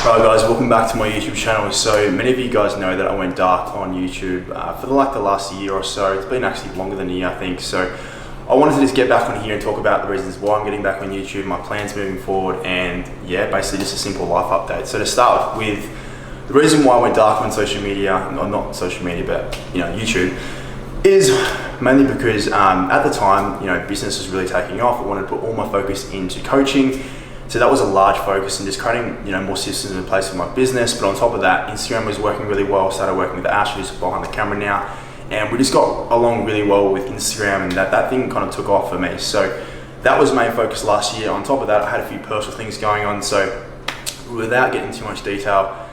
Right guys, welcome back to my YouTube channel. So many of you guys know that I went dark on YouTube for the last year or so. It's been actually longer than a year, I think. So I wanted to just get back on here and talk about the reasons why I'm getting back on YouTube, my plans moving forward, and yeah, basically just a simple life update. So to start with, the reason why I went dark on social media, not social media, but YouTube, is mainly because at the time, business was really taking off. I wanted to put all my focus into coaching. So that was a large focus and just creating, more systems in place for my business. But on top of that, Instagram was working really well. Started working with Ash, who's behind the camera now, and we just got along really well with Instagram, and that thing kind of took off for me. So that was my focus last year. On top of that, I had a few personal things going on. So without getting too much detail,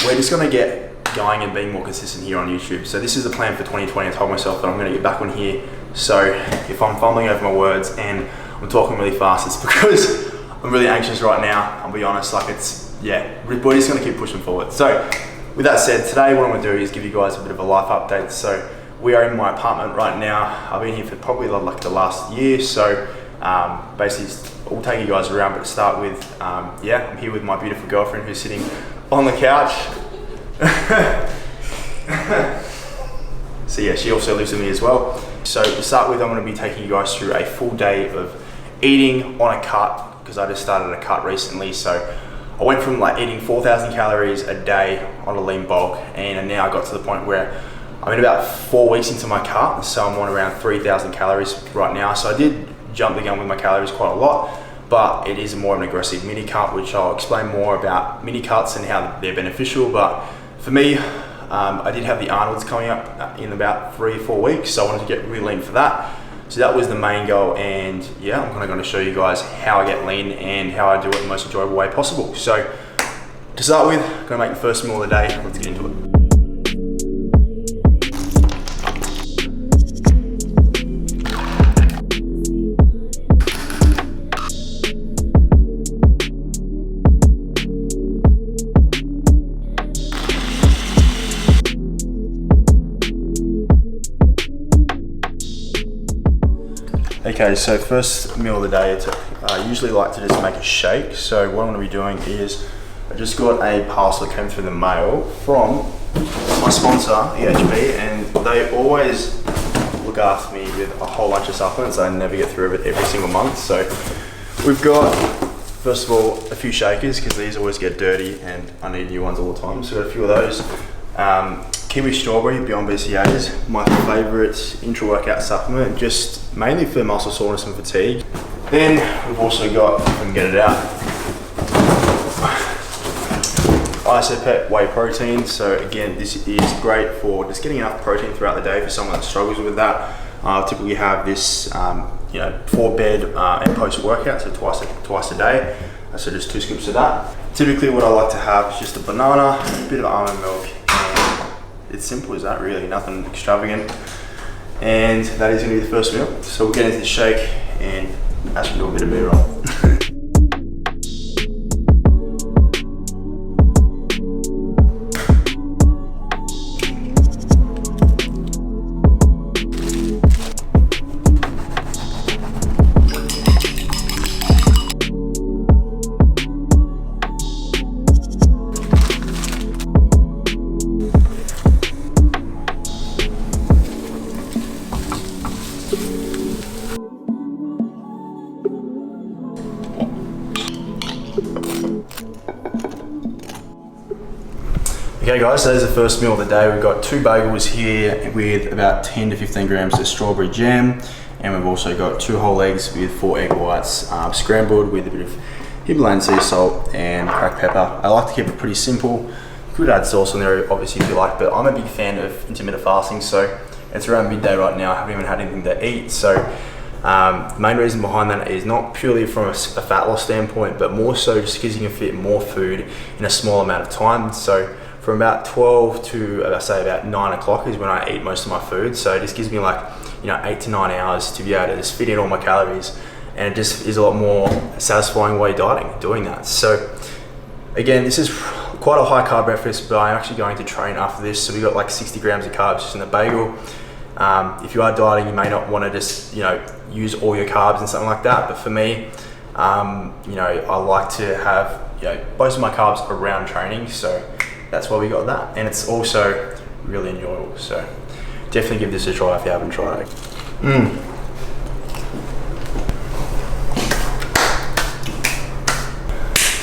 we're just going to get going and being more consistent here on YouTube. So this is the plan for 2020. I told myself that I'm going to get back on here. So if I'm fumbling over my words and I'm talking really fast, it's because I'm really anxious right now. I'll be honest, we're just gonna keep pushing forward. So with that said, today what I'm gonna do is give you guys a bit of a life update. So we are in my apartment right now. I've been here for probably like the last year. So basically we'll take you guys around, but to start with, I'm here with my beautiful girlfriend who's sitting on the couch. So yeah, she also lives with me as well. So to start with, I'm gonna be taking you guys through a full day of eating on a cut, because I just started a cut recently. So I went from eating 4,000 calories a day on a lean bulk, and now I got to the point where I'm in about 4 weeks into my cut, so I'm on around 3,000 calories right now. So I did jump the gun with my calories quite a lot, but it is more of an aggressive mini cut, which I'll explain more about mini cuts and how they're beneficial. But for me, I did have the Arnold's coming up in about 3 or 4 weeks, so I wanted to get really lean for that. So that was the main goal, and yeah, I'm kind of going to show you guys how I get lean and how I do it in the most enjoyable way possible. So to start with, I'm going to make the first meal of the day. Let's get into it. Okay, so first meal of the day, I usually like to just make a shake. So what I'm going to be doing is, I just got a parcel that came through the mail from my sponsor, EHB, and they always look after me with a whole bunch of supplements. I never get through it every single month. So we've got, first of all, a few shakers, because these always get dirty and I need new ones all the time. So we've got a few of those. Kiwi strawberry, Beyond BCA's, my favorite intra-workout supplement, just mainly for muscle soreness and fatigue. Then we've also got, if I can get it out, Isopet whey protein. So again, this is great for just getting enough protein throughout the day for someone that struggles with that. I typically have this, for bed and post-workout, so twice a day. So just 2 scoops of that. Typically what I like to have is just a banana, a bit of almond milk, and it's simple as that really, nothing extravagant. And that is going to be the first meal. So we'll get into the shake and actually do a bit of B-roll. Okay guys, so there's the first meal of the day. We've got 2 bagels here with about 10 to 15 grams of strawberry jam, and we've also got 2 whole eggs with 4 egg whites, scrambled with a bit of Himalayan sea salt and cracked pepper. I like to keep it pretty simple. You could add sauce on there obviously if you like, but I'm a big fan of intermittent fasting, so it's around midday right now. I haven't even had anything to eat. So the main reason behind that is not purely from a fat loss standpoint, but more so just because you can fit more food in a small amount of time. So from about 12 to say about 9 o'clock is when I eat most of my food. So it just gives me 8 to 9 hours to be able to just fit in all my calories, and it just is a lot more satisfying while you're dieting, doing that. So again, this is quite a high carb breakfast, but I'm actually going to train after this. So we got 60 grams of carbs just in the bagel. If you are dieting, you may not want to just use all your carbs and something like that. But for me, I like to have most of my carbs around training, so that's why we got that. And it's also really enjoyable, so definitely give this a try if you haven't tried it.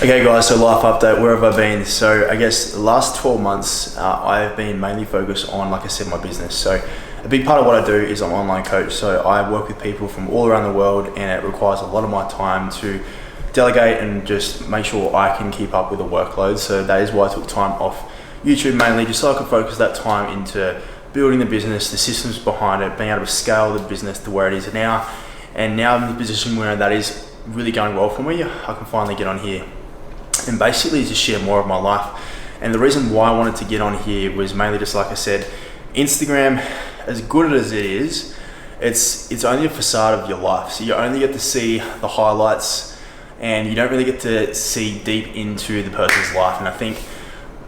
Okay guys, so life update, where have I been? So I guess the last 12 months, I've been mainly focused on, like I said, my business. So a big part of what I do is I'm an online coach. So I work with people from all around the world, and it requires a lot of my time to delegate and just make sure I can keep up with the workload. So that is why I took time off YouTube mainly, just so I could focus that time into building the business, the systems behind it, being able to scale the business to where it is now. And now I'm in the position where that is really going well for me. I can finally get on here and basically just share more of my life. And the reason why I wanted to get on here was mainly just, like I said, Instagram, as good as it is, it's only a facade of your life. So you only get to see the highlights, and you don't really get to see deep into the person's life. And I think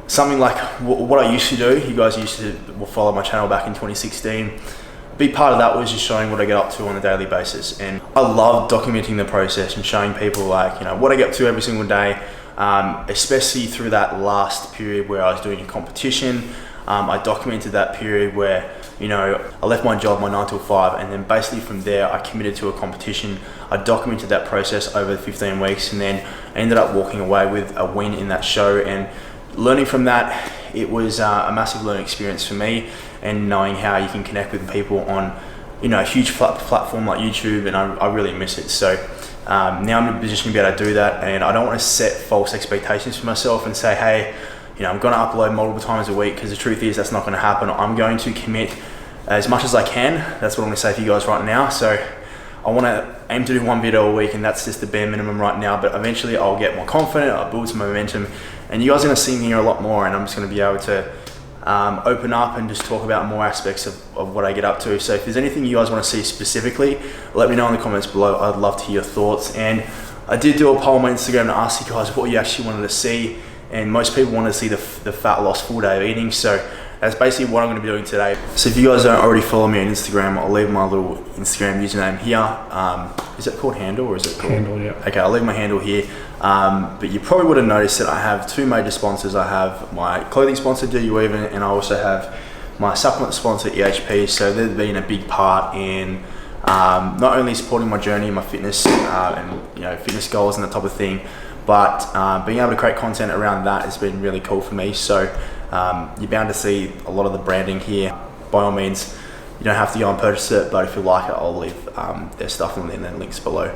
something like what I used to do, you guys used to follow my channel back in 2016, a big part of that was just showing what I get up to on a daily basis. And I love documenting the process and showing people, like, what I get up to every single day. Especially through that last period where I was doing a competition. I documented that period where, I left my job, my 9 to 5, and then basically from there I committed to a competition. I documented that process over 15 weeks, and then I ended up walking away with a win in that show. And learning from that, it was a massive learning experience for me, and knowing how you can connect with people on, a huge platform like YouTube, and I really miss it. So now I'm in a position to be able to do that, and I don't want to set false expectations for myself and say, hey, I'm going to upload multiple times a week, because the truth is that's not going to happen. I'm going to commit as much as I can. That's what I'm going to say to you guys right now. So I want to aim to do 1 video a week, and that's just the bare minimum right now. But eventually I'll get more confident, I'll build some momentum, and you guys are going to see me here a lot more, and I'm just going to be able to open up and just talk about more aspects of what I get up to. So if there's anything you guys want to see specifically, let me know in the comments below. I'd love to hear your thoughts. And I did do a poll on my Instagram to ask you guys what you actually wanted to see, and most people wanted to see the fat loss full day of eating. So that's basically what I'm going to be doing today. So if you guys don't already follow me on Instagram, I'll leave my little Instagram username here. Is it called handle, or is it called? Handle, yeah. Okay, I'll leave my handle here. But you probably would have noticed that I have 2 major sponsors. I have my clothing sponsor, Do You Even, and I also have my supplement sponsor, EHP. So they've been a big part in not only supporting my journey, my fitness, and fitness goals and that type of thing, but being able to create content around that has been really cool for me. So you're bound to see a lot of the branding here. By all means, you don't have to go and purchase it, but if you like it, I'll leave their stuff in the links below.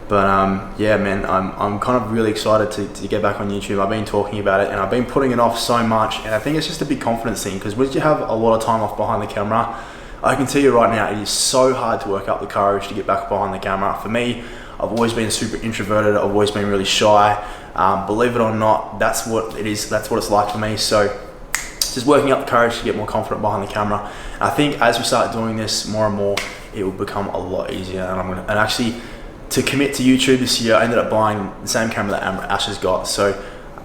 But yeah, man, I'm kind of really excited to get back on YouTube. I've been talking about it, and I've been putting it off so much, and I think it's just a big confidence thing, because once you have a lot of time off behind the camera, I can tell you right now, it is so hard to work up the courage to get back behind the camera. For me, I've always been super introverted. I've always been really shy. Believe it or not, that's what it is. That's what it's like for me. So just working up the courage to get more confident behind the camera. And I think as we start doing this more and more, it will become a lot easier. And actually, to commit to YouTube this year, I ended up buying the same camera that Ash has got. So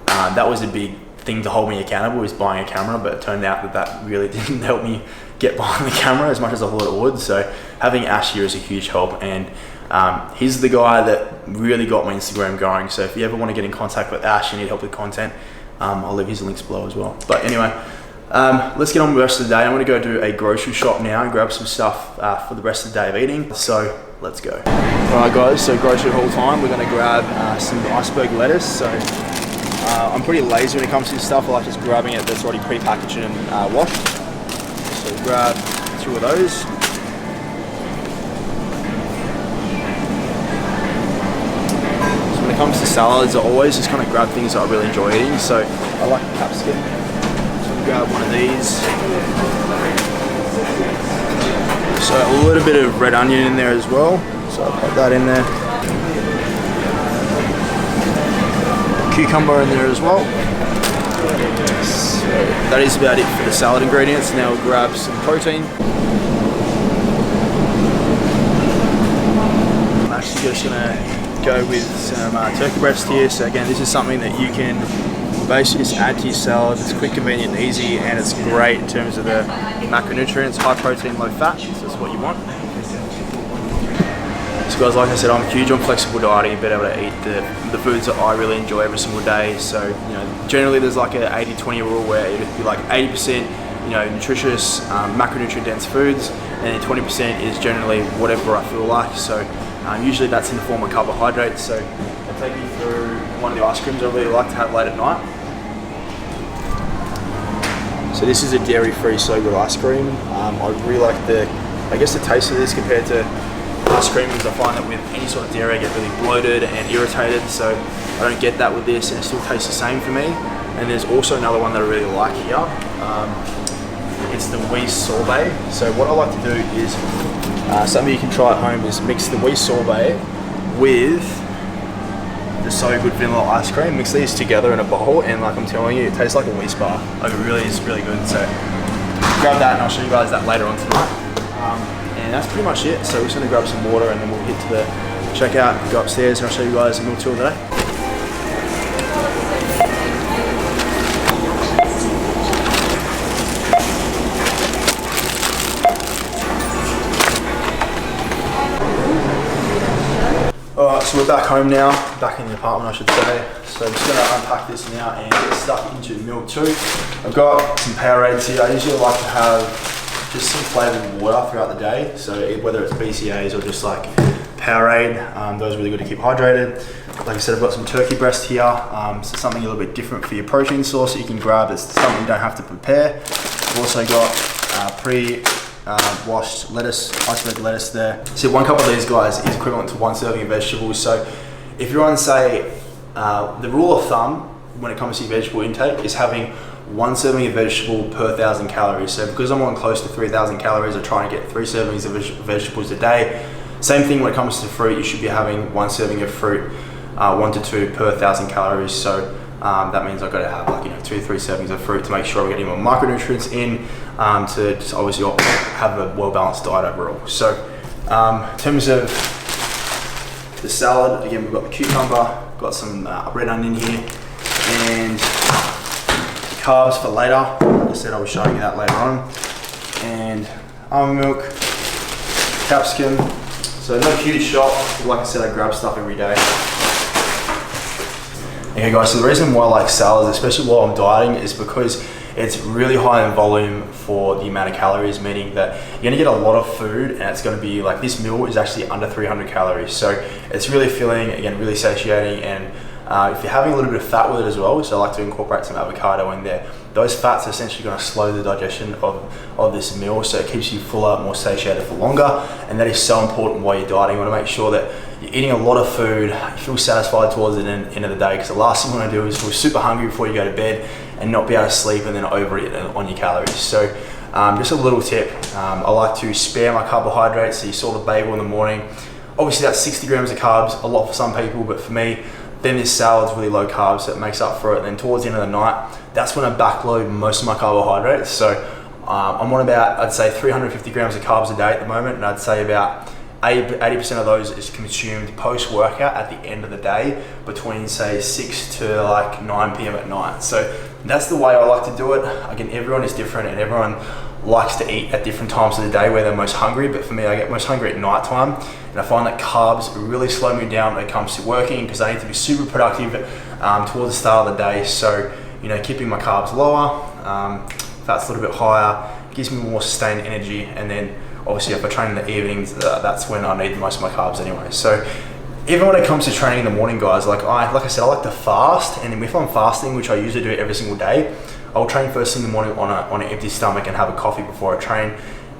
that was a big thing to hold me accountable, is buying a camera, but it turned out that really didn't help me get behind the camera as much as I thought it would. So having Ash here is a huge help, and he's the guy that really got my Instagram going. So if you ever want to get in contact with Ash and need help with content, I'll leave his links below as well. But anyway, let's get on with the rest of the day. I'm going to go do a grocery shop now and grab some stuff for the rest of the day of eating. So let's go. Alright guys, so grocery haul time. We're going to grab some iceberg lettuce. So I'm pretty lazy when it comes to this stuff. I like just grabbing it that's already pre-packaged and washed. So grab 2 of those. So when it comes to salads, I always just kind of grab things that I really enjoy eating. So I like capsicum. So I'm grab one of these. So a little bit of red onion in there as well. So I'll put that in there. Cucumber in there as well. So that is about it for the salad ingredients. Now we'll grab some protein. I'm actually just gonna go with some turkey breast here. So again, this is something that you can basically just add to your salad. It's quick, convenient, and easy, and it's great in terms of the macronutrients, high protein, low fat. So that's what you want. So guys, like I said, I'm huge on flexible dieting and being able to eat the foods that I really enjoy every single day. So, you know, generally there's like a 80-20 rule where it'd be like 80%, you know, nutritious, macronutrient dense foods, and then 20% is generally whatever I feel like. So usually that's in the form of carbohydrates. So I'll take you through one of the ice creams I really like to have late at night. So this is a dairy-free So Good ice cream. I really like the taste of this compared to ice cream, because I find that with any sort of dairy I get really bloated and irritated, so I don't get that with this, and it still tastes the same for me. And there's also another one that I really like here. It's the wheat sorbet. So what I like to do is, something you can try at home is mix the wheat sorbet with the So Good vanilla ice cream. Mix these together in a bowl, and like I'm telling you, it tastes like a wheat bar. Like it really is really good. So grab that, and I'll show you guys that later on tonight. And that's pretty much it. So we're just gonna grab some water, and then we'll hit to the checkout, go upstairs, and I'll show you guys a meal tour of the day. Alright, so we're back home now, back in the apartment I should say. So I'm just going to unpack this now and get stuck into meal 2. I've got some Powerades here. I usually like to have just some flavoured water throughout the day. So whether it's BCAAs or just like Powerade, those are really good to keep hydrated. Like I said, I've got some turkey breast here. So something a little bit different for your protein source that you can grab. It's something you don't have to prepare. I've also got washed lettuce, isolated lettuce there. So one cup of these guys is equivalent to 1 serving of vegetables. So if you're on, say, the rule of thumb when it comes to your vegetable intake is having 1 serving of vegetable per 1,000 calories. So because I'm on close to 3,000 calories, I try and get 3 servings of vegetables a day. Same thing when it comes to fruit, you should be having 1 serving of fruit, 1 to 2 per 1,000 calories. So that means I've got to have 2 to 3 servings of fruit to make sure I'm getting my micronutrients in, to just obviously have a well-balanced diet overall. So in terms of the salad, again, we've got the cucumber, got some red onion here, and the carbs for later. Like I said, I'll be showing you that later on. And almond milk, capsicum. So no huge shop. Like I said, I grab stuff every day. Okay guys, so the reason why I like salads, especially while I'm dieting, is because it's really high in volume for the amount of calories, meaning that you're gonna get a lot of food, and it's gonna be like, this meal is actually under 300 calories. So it's really filling, again, really satiating, and if you're having a little bit of fat with it as well, so I like to incorporate some avocado in there, those fats are essentially gonna slow the digestion of this meal, so it keeps you fuller, more satiated for longer, and that is so important while you're dieting. You wanna make sure that you're eating a lot of food, you feel satisfied towards the end of the day, because the last thing you want to do is feel super hungry before you go to bed and not be able to sleep and then overeat on your calories. So just a little tip, I like to spare my carbohydrates. So you saw the bagel in the morning, obviously that's 60 grams of carbs, a lot for some people, but for me, then this salad's really low carbs, so it makes up for it. And then towards the end of the night, that's when I backload most of my carbohydrates. So I'm on about, I'd say 350 grams of carbs a day at the moment, and I'd say about 80% of those is consumed post-workout at the end of the day, between say 6 to like 9 p.m. at night. So that's the way I like to do it. Again, everyone is different, and everyone likes to eat at different times of the day where they're most hungry, but for me, I get most hungry at night time, and I find that carbs really slow me down when it comes to working, because I need to be super productive towards the start of the day. So, keeping my carbs lower, fat's a little bit higher, gives me more sustained energy, and then obviously if I train in the evenings, that's when I need most of my carbs anyway. So even when it comes to training in the morning, guys, like I said, I like to fast, and if I'm fasting, which I usually do every single day, I'll train first thing in the morning on an empty stomach and have a coffee before I train.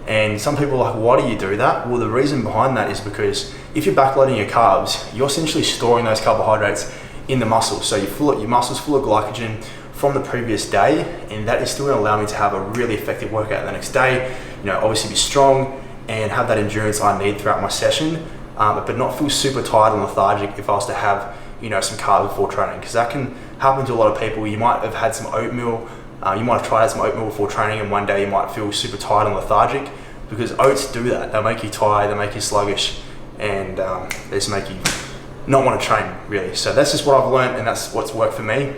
And some people are like, why do you do that? Well, the reason behind that is because if you're backloading your carbs, you're essentially storing those carbohydrates in the muscles. So your muscles full of glycogen from the previous day, and that is still going to allow me to have a really effective workout the next day. Obviously be strong and have that endurance I need throughout my session, but not feel super tired and lethargic if I was to have some carbs before training, because that can happen to a lot of people. You might have had some oatmeal, you might have tried some oatmeal before training, and one day you might feel super tired and lethargic, because oats do that. They'll make you tired, they make you sluggish, and they just make you not want to train really. So that's just what I've learned, and that's what's worked for me.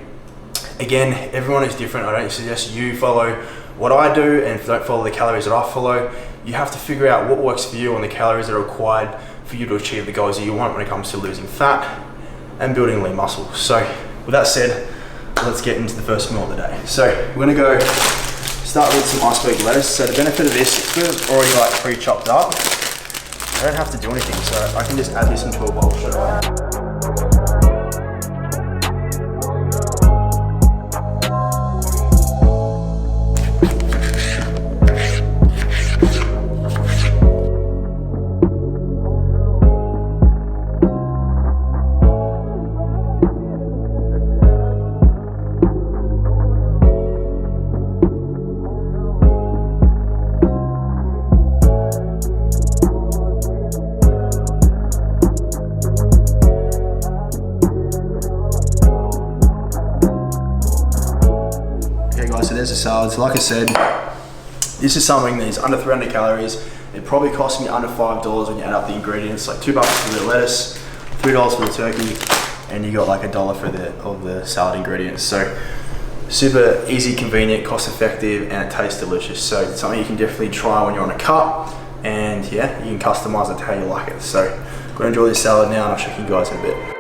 Again, everyone is different. I don't suggest you follow what I do and don't follow the calories that I follow. You have to figure out what works for you and the calories that are required for you to achieve the goals that you want when it comes to losing fat and building lean muscle. So with that said, let's get into the first meal of the day. So we're gonna go start with some iceberg lettuce. So the benefit of this, it's good, it's already like pre-chopped up. I don't have to do anything, so I can just add this into a bowl straight away. So there's the salads. Like I said, this is something that is under 300 calories. It probably cost me under $5 when you add up the ingredients, like $2 for the lettuce, $3 for the turkey, and you got like $1 for the salad ingredients. So super easy, convenient, cost effective, and it tastes delicious. So it's something you can definitely try when you're on a cut, and yeah, you can customize it to how you like it. So I'm gonna enjoy this salad now, and I'll show you guys in a bit.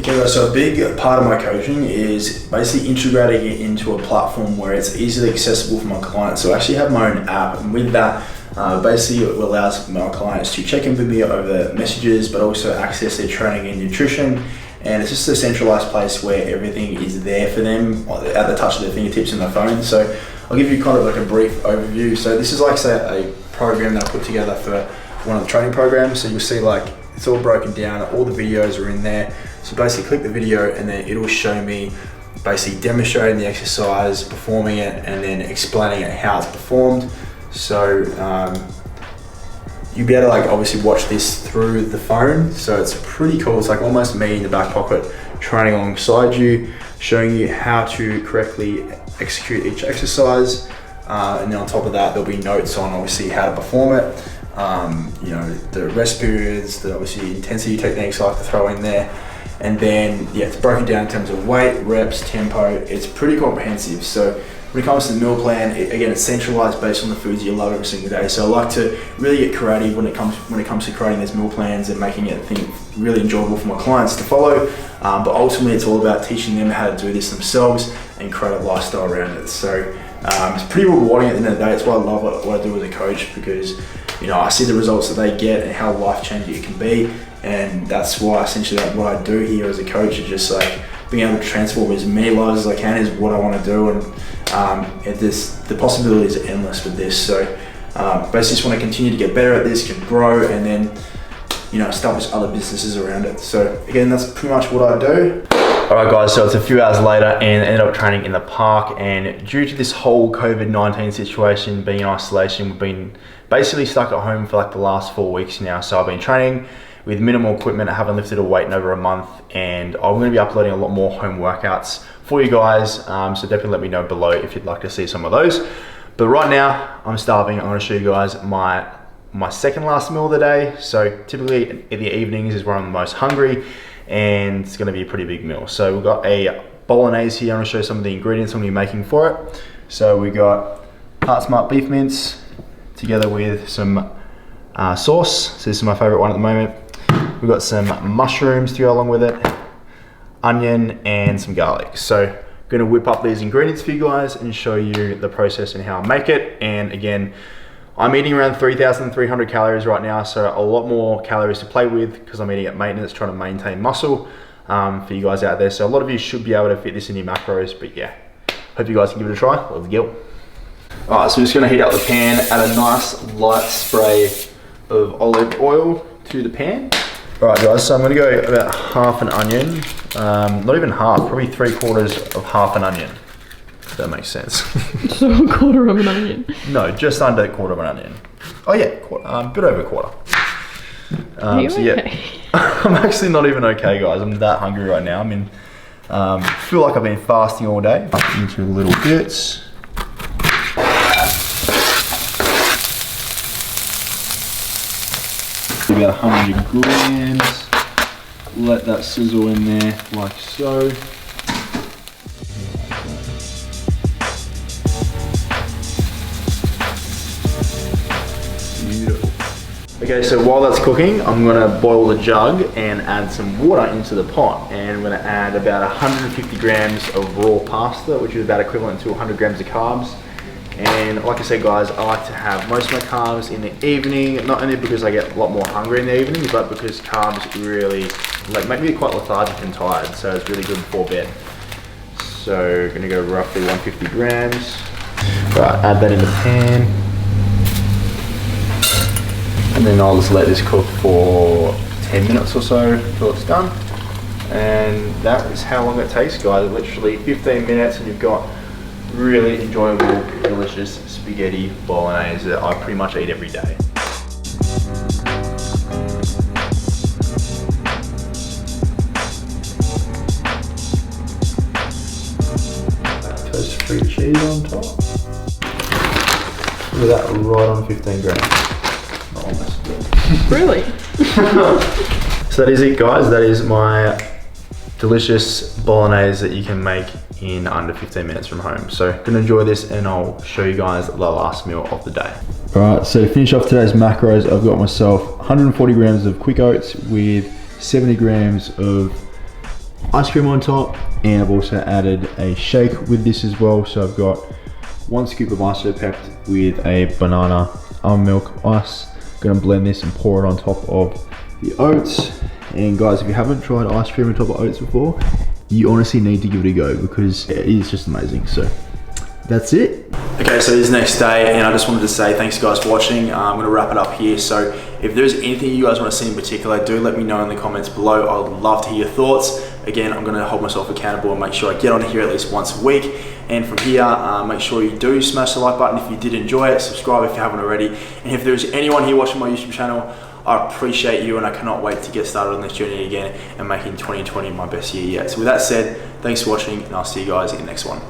Okay guys, so a big part of my coaching is basically integrating it into a platform where it's easily accessible for my clients. So I actually have my own app, and with that, basically it allows my clients to check in with me over messages, but also access their training and nutrition. And it's just a centralized place where everything is there for them at the touch of their fingertips in their phone. So I'll give you kind of like a brief overview. So this is like, say, a program that I put together for one of the training programs. So you'll see like it's all broken down, all the videos are in there. So basically click the video and then it'll show me basically demonstrating the exercise, performing it, and then explaining it how it's performed. So you'll be able to like obviously watch this through the phone. So it's pretty cool. It's like almost me in the back pocket training alongside you, showing you how to correctly execute each exercise. And then on top of that, there'll be notes on obviously how to perform it. You know, the rest periods, the obviously intensity techniques I like to throw in there. And then, yeah, it's broken down in terms of weight, reps, tempo. It's pretty comprehensive. So when it comes to the meal plan, again, it's centralized based on the foods you love every single day. So I like to really get creative when it comes to creating these meal plans and making it, I think, really enjoyable for my clients to follow. But ultimately, it's all about teaching them how to do this themselves and create a lifestyle around it. So it's pretty rewarding at the end of the day. It's why I love what I do as a coach, because you know, I see the results that they get and how life-changing it can be. And that's why essentially like, what I do here as a coach is just like being able to transform as many lives as I can is what I want to do. And the possibilities are endless with this. So basically just want to continue to get better at this, can grow, and then, you know, establish other businesses around it. So again, that's pretty much what I do. Alright guys, so it's a few hours later and ended up training in the park, and due to this whole COVID-19 situation, being in isolation, we've been basically stuck at home for like the last 4 weeks now. So I've been training with minimal equipment. I haven't lifted a weight in over a month, and I'm going to be uploading a lot more home workouts for you guys. So definitely let me know below if you'd like to see some of those. But right now, I'm starving. I'm going to show you guys my second last meal of the day. So typically in the evenings is where I'm the most hungry, and it's going to be a pretty big meal. So we've got a bolognese here. I'm going to show you some of the ingredients I'm going to be making for it. So we got Heart Smart beef mince together with some sauce. So this is my favorite one at the moment. We've got some mushrooms to go along with it, onion, and some garlic. So I'm going to whip up these ingredients for you guys and show you the process and how I make it. And again, I'm eating around 3,300 calories right now, so a lot more calories to play with because I'm eating at maintenance, trying to maintain muscle for you guys out there. So a lot of you should be able to fit this in your macros, but yeah, hope you guys can give it a try. Let's go. All right, so I'm just gonna heat up the pan, add a nice light spray of olive oil to the pan. All right guys, so I'm gonna go about half an onion, not even half, probably 3/4 of half an onion. That makes sense. So a quarter of an onion? No, just under a quarter of an onion. Oh yeah, a bit over a quarter. Are you so okay? Yeah, I'm actually not even okay, guys. I'm that hungry right now. Feel like I've been fasting all day. Up into little bits. about 100 grams. Let that sizzle in there like so. Beautiful. Okay, so while that's cooking, I'm gonna boil the jug and add some water into the pot. And I'm gonna add about 150 grams of raw pasta, which is about equivalent to 100 grams of carbs. And like I said, guys, I like to have most of my carbs in the evening, not only because I get a lot more hungry in the evening, but because carbs really make me quite lethargic and tired. So it's really good before bed. So gonna go roughly 150 grams. Right, add that in the pan. And then I'll just let this cook for 10 minutes or so until it's done. And that is how long it takes, guys. Literally 15 minutes and you've got really enjoyable, delicious spaghetti bolognese that I pretty much eat every day. Toast-free cheese on top. Look at that, right on 15 grams. Almost. Really? So that is it, guys. That is my delicious bolognese that you can make in under 15 minutes from home. So gonna enjoy this and I'll show you guys the last meal of the day. All right, so to finish off today's macros, I've got myself 140 grams of quick oats with 70 grams of ice cream on top. And I've also added a shake with this as well. So I've got 1 scoop of Isopept with a banana almond milk ice. Gonna blend this and pour it on top of the oats. And guys, if you haven't tried ice cream on top of oats before, you honestly need to give it a go because it is just amazing. So that's it. Okay, so it is next day and I just wanted to say thanks guys for watching. I'm gonna wrap it up here. So if there's anything you guys wanna see in particular, do let me know in the comments below. I would love to hear your thoughts. Again, I'm gonna hold myself accountable and make sure I get on here at least once a week. And from here, make sure you do smash the like button if you did enjoy it, subscribe if you haven't already. And if there's anyone here watching my YouTube channel, I appreciate you and I cannot wait to get started on this journey again and making 2020 my best year yet. So with that said, thanks for watching and I'll see you guys in the next one.